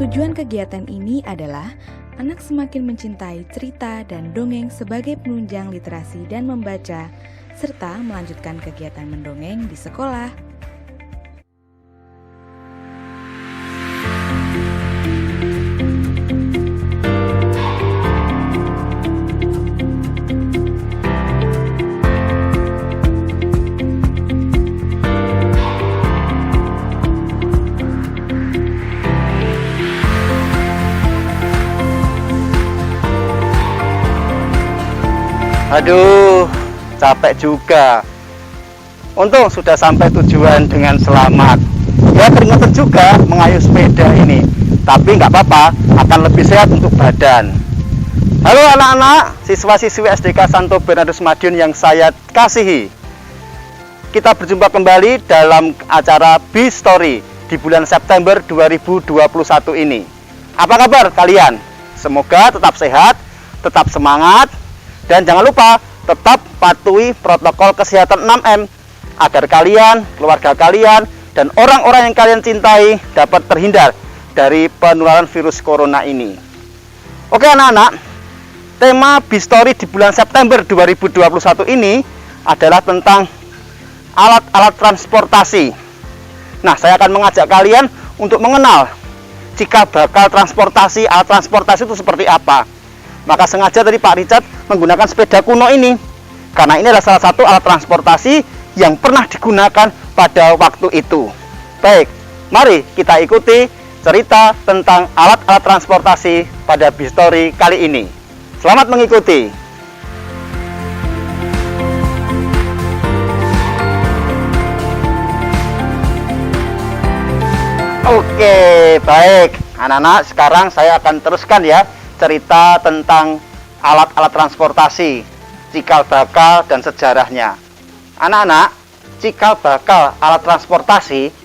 Tujuan kegiatan ini adalah anak semakin mencintai cerita dan dongeng sebagai penunjang literasi dan membaca, serta melanjutkan kegiatan mendongeng di sekolah. Aduh, capek juga. Untung sudah sampai tujuan dengan selamat. Ya keringetan juga mengayuh sepeda ini. Tapi nggak apa-apa, akan lebih sehat untuk badan. Halo anak-anak, siswa-siswi SDK Santo Bernardus Madiun yang saya kasihi. Kita berjumpa kembali dalam acara B-Story di bulan September 2021 ini. Apa kabar kalian? Semoga tetap sehat, tetap semangat, dan jangan lupa tetap patuhi protokol kesehatan 6M agar kalian, keluarga kalian, dan orang-orang yang kalian cintai dapat terhindar dari penularan virus corona ini. Oke anak-anak, tema B-Story di bulan September 2021 ini adalah tentang alat-alat transportasi. Nah, saya akan mengajak kalian untuk mengenal cikal bakal transportasi, alat transportasi itu seperti apa. Maka sengaja tadi Pak Richard menggunakan sepeda kuno ini, karena ini adalah salah satu alat transportasi yang pernah digunakan pada waktu itu. Baik, mari kita ikuti cerita tentang alat-alat transportasi pada B-Story kali ini. Selamat mengikuti. Oke, baik anak-anak, sekarang saya akan teruskan ya cerita tentang alat-alat transportasi, cikal bakal dan sejarahnya. Anak-anak, cikal bakal alat transportasi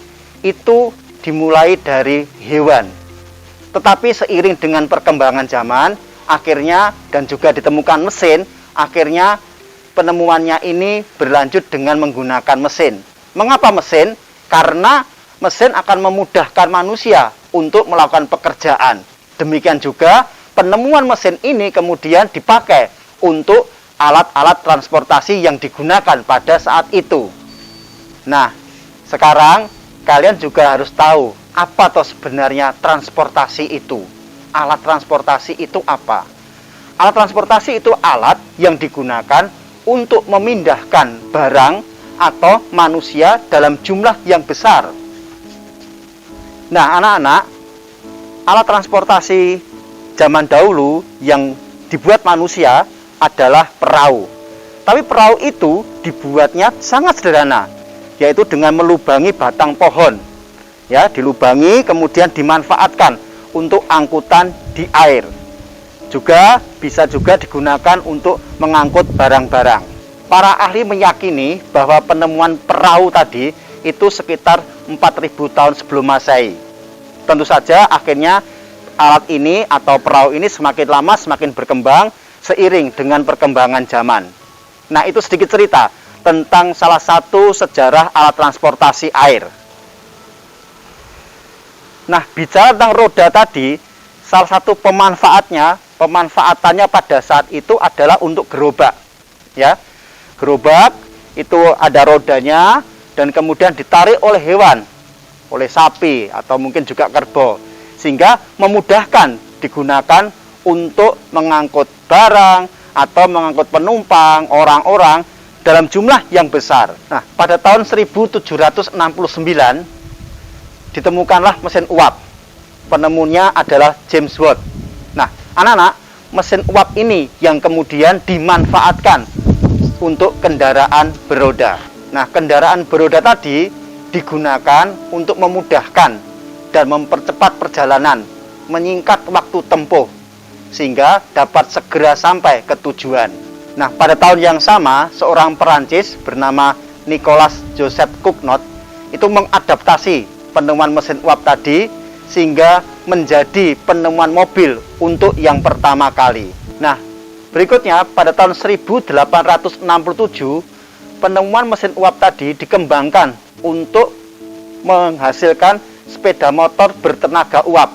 itu dimulai dari hewan. Tetapi seiring dengan perkembangan zaman, akhirnya dan juga ditemukan mesin, akhirnya penemuannya ini berlanjut dengan menggunakan mesin. Mengapa mesin? Karena mesin akan memudahkan manusia untuk melakukan pekerjaan. Demikian juga penemuan mesin ini kemudian dipakai untuk alat-alat transportasi yang digunakan pada saat itu. Nah, sekarang kalian juga harus tahu apa toh sebenarnya transportasi itu. Alat transportasi itu apa? Alat transportasi itu alat yang digunakan untuk memindahkan barang atau manusia dalam jumlah yang besar. Nah, anak-anak, alat transportasi zaman dahulu yang dibuat manusia adalah perahu. Tapi perahu itu dibuatnya sangat sederhana, yaitu dengan melubangi batang pohon. Ya, dilubangi kemudian dimanfaatkan untuk angkutan di air. Juga bisa juga digunakan untuk mengangkut barang-barang. Para ahli meyakini bahwa penemuan perahu tadi itu sekitar 4000 tahun sebelum Masehi. Tentu saja akhirnya alat ini atau perahu ini semakin lama semakin berkembang seiring dengan perkembangan zaman. Nah, itu sedikit cerita tentang salah satu sejarah alat transportasi air. Nah, bicara tentang roda tadi, salah satu pemanfaatannya pada saat itu adalah untuk gerobak. Ya, gerobak itu ada rodanya dan kemudian ditarik oleh hewan, oleh sapi atau mungkin juga kerbau, sehingga memudahkan digunakan untuk mengangkut barang atau mengangkut penumpang, orang-orang dalam jumlah yang besar. Nah, pada tahun 1769 ditemukanlah mesin uap. Penemunya adalah James Watt. Nah, anak-anak, mesin uap ini yang kemudian dimanfaatkan untuk kendaraan beroda. Nah, kendaraan beroda tadi digunakan untuk memudahkan dan mempercepat perjalanan, menyingkat waktu tempuh, sehingga dapat segera sampai ke tujuan. Nah, pada tahun yang sama, seorang Perancis bernama Nicolas Joseph Cugnot itu mengadaptasi penemuan mesin uap tadi, sehingga menjadi penemuan mobil untuk yang pertama kali. Nah, berikutnya pada tahun 1867, penemuan mesin uap tadi dikembangkan untuk menghasilkan sepeda motor bertenaga uap.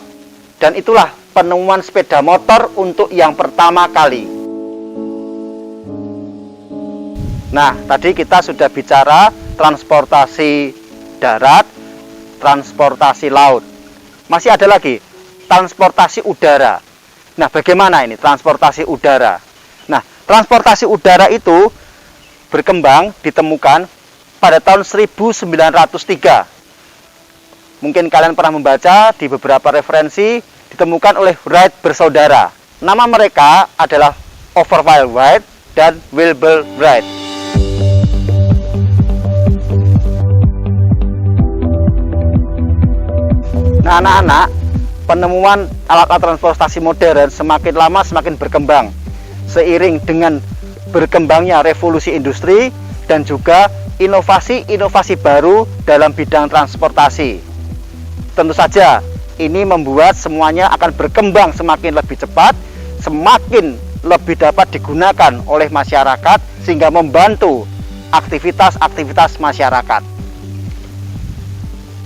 Dan itulah penemuan sepeda motor untuk yang pertama kali. Nah, tadi kita sudah bicara transportasi darat, transportasi laut. Masih ada lagi, transportasi udara. Nah, bagaimana ini transportasi udara? Nah, transportasi udara itu berkembang, ditemukan pada tahun 1903. Mungkin kalian pernah membaca di beberapa referensi, ditemukan oleh Wright bersaudara. Nama mereka adalah Orville Wright dan Wilbur Wright. Nah, anak-anak, penemuan alat-alat transportasi modern semakin lama semakin berkembang seiring dengan berkembangnya revolusi industri dan juga inovasi-inovasi baru dalam bidang transportasi. Tentu saja ini membuat semuanya akan berkembang semakin lebih cepat, semakin lebih dapat digunakan oleh masyarakat sehingga membantu aktivitas-aktivitas masyarakat.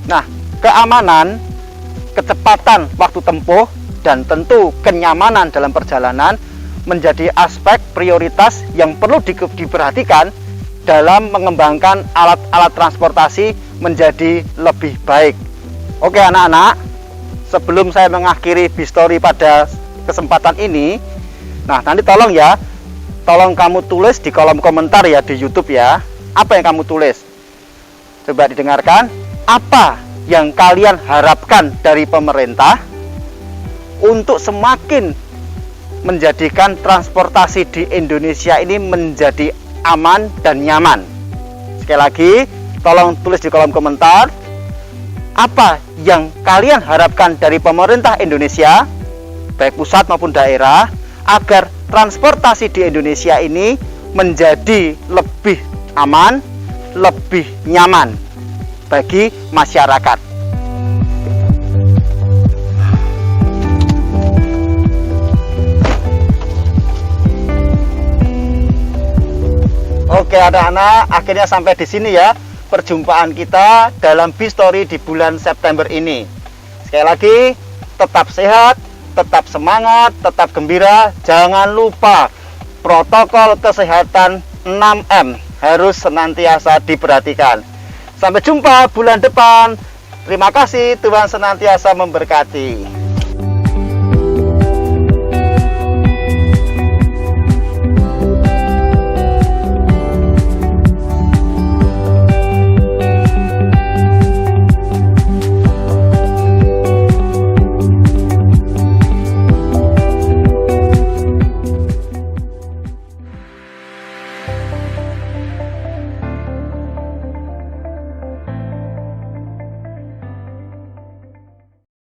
Nah, keamanan, kecepatan waktu tempuh, dan tentu kenyamanan dalam perjalanan menjadi aspek prioritas yang perlu diperhatikan dalam mengembangkan alat-alat transportasi menjadi lebih baik. Oke anak-anak, sebelum saya mengakhiri Bistory pada kesempatan ini, nah nanti tolong ya, tolong kamu tulis di kolom komentar ya di YouTube ya, apa yang kamu tulis. Coba didengarkan, apa yang kalian harapkan dari pemerintah untuk semakin menjadikan transportasi di Indonesia ini menjadi aman dan nyaman. Sekali lagi, tolong tulis di kolom komentar apa yang kalian harapkan dari pemerintah Indonesia, baik pusat maupun daerah, agar transportasi di Indonesia ini menjadi lebih aman, lebih nyaman bagi masyarakat. Oke anak-anak, akhirnya sampai di sini ya perjumpaan kita dalam Bistory di bulan September ini. Sekali lagi, tetap sehat, tetap semangat, tetap gembira. Jangan lupa protokol kesehatan 6M harus senantiasa diperhatikan. Sampai jumpa bulan depan. Terima kasih, Tuhan senantiasa memberkati.